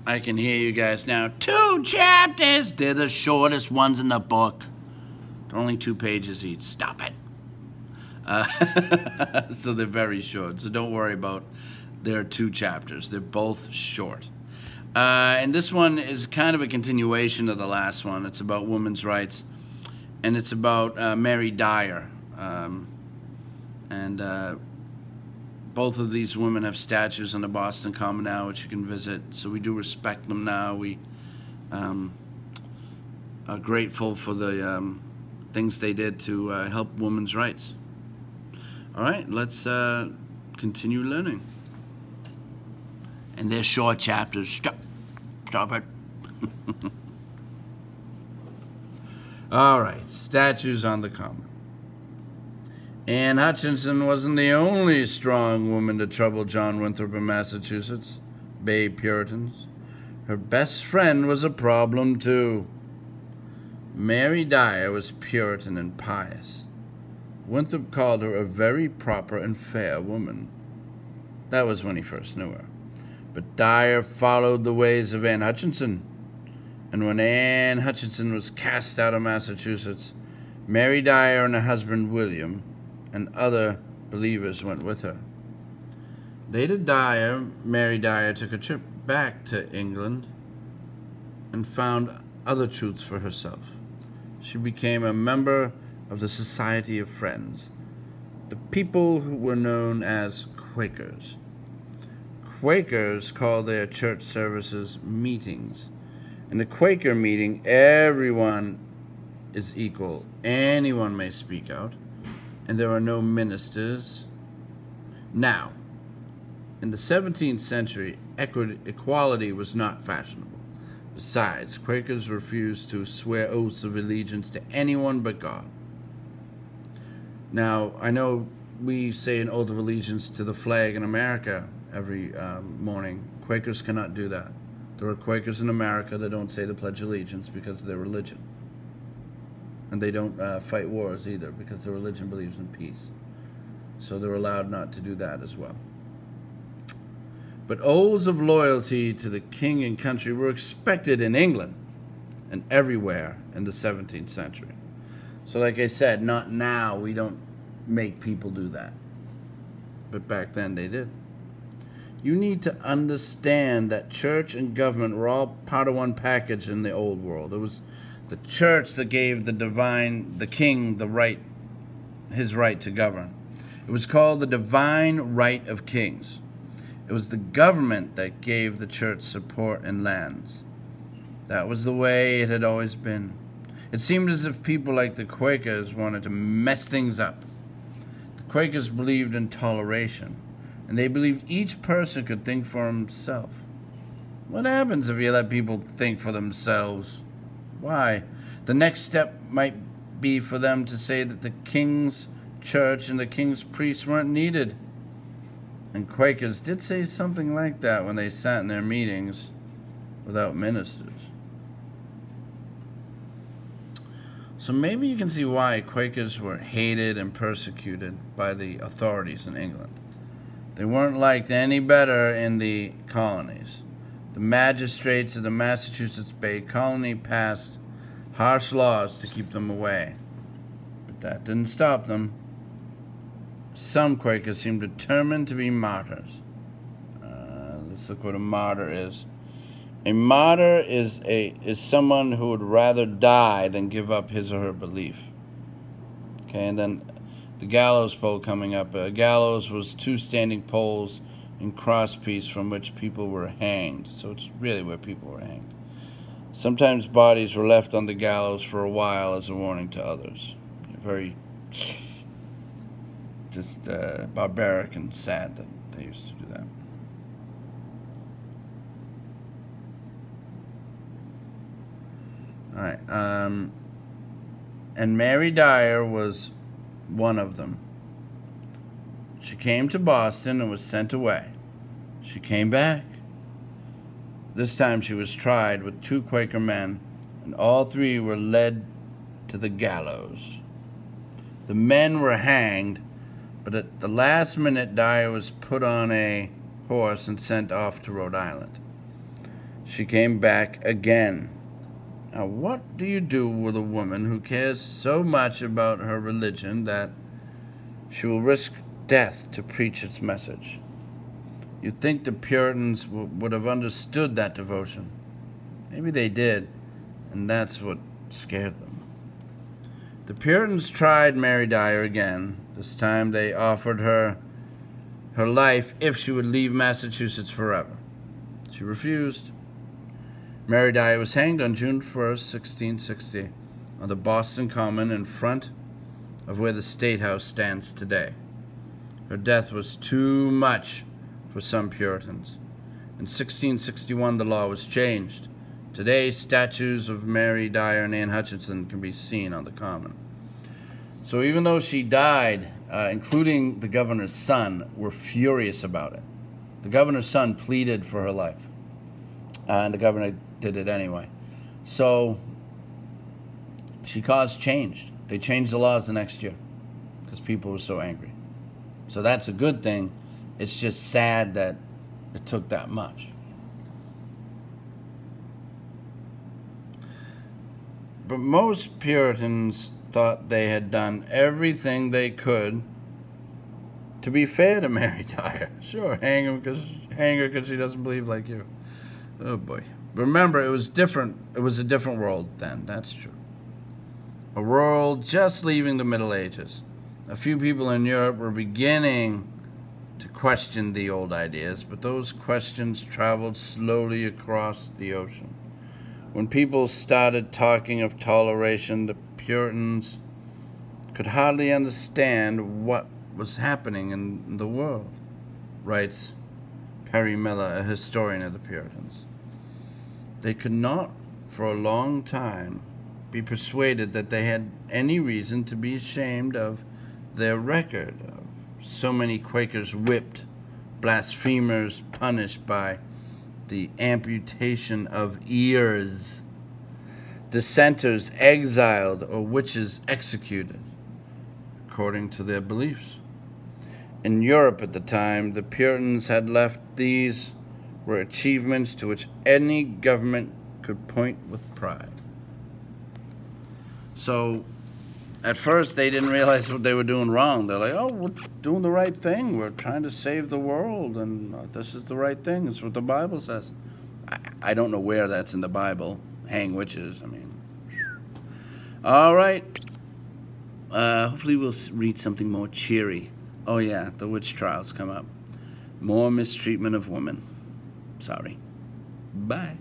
I can hear you guys now. 2 chapters! They're the shortest ones in the book. They're only 2 pages each. Stop it. So they're very short. So don't worry about there are 2 chapters. They're both short. And this one is kind of a continuation of the last one. It's about women's rights. And it's about Mary Dyer. Both of these women have statues on the Boston Common now, which you can visit. So we do respect them now. We are grateful for the things they did to help women's rights. All right, let's continue learning. And they're short chapters. Stop it. All right, statues on the Common. Anne Hutchinson wasn't the only strong woman to trouble John Winthrop in Massachusetts, Bay Puritans. Her best friend was a problem, too. Mary Dyer was Puritan and pious. Winthrop called her a very proper and fair woman. That was when he first knew her. But Dyer followed the ways of Anne Hutchinson. And when Anne Hutchinson was cast out of Massachusetts, Mary Dyer and her husband William and other believers went with her. Later, Mary Dyer took a trip back to England and found other truths for herself. She became a member of the Society of Friends, the people who were known as Quakers. Quakers called their church services meetings. In a Quaker meeting, everyone is equal. Anyone may speak out, and there are no ministers. Now, in the 17th century, equality was not fashionable. Besides, Quakers refused to swear oaths of allegiance to anyone but God. Now, I know we say an oath of allegiance to the flag in America every morning. Quakers cannot do that. There are Quakers in America that don't say the Pledge of Allegiance because of their religion. And they don't fight wars either because their religion believes in peace. So they're allowed not to do that as well. But oaths of loyalty to the king and country were expected in England and everywhere in the 17th century. So like I said, not now. We don't make people do that. But back then they did. You need to understand that church and government were all part of one package in the old world. It was the church that gave the king his right to govern. It was called the divine right of kings. It was the government that gave the church support and lands. That was the way it had always been. It seemed as if people like the Quakers wanted to mess things up. The Quakers believed in toleration, and they believed each person could think for himself. What happens if you let people think for themselves? Why? The next step might be for them to say that the king's church and the king's priests weren't needed. And Quakers did say something like that when they sat in their meetings without ministers. So maybe you can see why Quakers were hated and persecuted by the authorities in England. They weren't liked any better in the colonies. The magistrates of the Massachusetts Bay Colony passed harsh laws to keep them away. But that didn't stop them. Some Quakers seemed determined to be martyrs. Let's look what a martyr is. A martyr is someone who would rather die than give up his or her belief. Okay, and then the gallows pole coming up. A gallows was 2 standing poles in crosspiece from which people were hanged. So it's really where people were hanged. Sometimes bodies were left on the gallows for a while as a warning to others. Very just barbaric and sad that they used to do that. All right. And Mary Dyer was one of them. She came to Boston and was sent away. She came back. This time she was tried with 2 Quaker men, and all 3 were led to the gallows. The men were hanged, but at the last minute Dyer was put on a horse and sent off to Rhode Island. she came back again. Now, what do you do with a woman who cares so much about her religion that she will risk death to preach its message? You'd think the Puritans would have understood that devotion. Maybe they did, and that's what scared them. The Puritans tried Mary Dyer again. This time they offered her her life if she would leave Massachusetts forever. She refused. Mary Dyer was hanged on June 1st, 1660, on the Boston Common in front of where the State House stands today. Her death was too much for some Puritans. In 1661, the law was changed. Today, statues of Mary Dyer and Anne Hutchinson can be seen on the Common. So even though she died, including the governor's son, were furious about it. The governor's son pleaded for her life, and the governor did it anyway. So she caused change. They changed the laws the next year because people were so angry. So that's a good thing. It's just sad that it took that much. But most Puritans thought they had done everything they could to be fair to Mary Dyer. Sure, hang her because she doesn't believe like you. Oh boy. Remember, it was different. It was a different world then. That's true. A world just leaving the Middle Ages. A few people in Europe were beginning to question the old ideas, but those questions traveled slowly across the ocean. When people started talking of toleration, the Puritans could hardly understand what was happening in the world, writes Perry Miller, a historian of the Puritans. They could not, for a long time, be persuaded that they had any reason to be ashamed of their record of so many Quakers whipped, blasphemers punished by the amputation of ears, dissenters exiled, or witches executed, according to their beliefs. In Europe at the time, the Puritans had left these were achievements to which any government could point with pride. So, at first, they didn't realize what they were doing wrong. They're like, oh, we're doing the right thing. We're trying to save the world, and this is the right thing. It's what the Bible says. I don't know where that's in the Bible. Hang witches, I mean. All right. Hopefully we'll read something more cheery. Oh, yeah, the witch trials come up. More mistreatment of women. Sorry. Bye.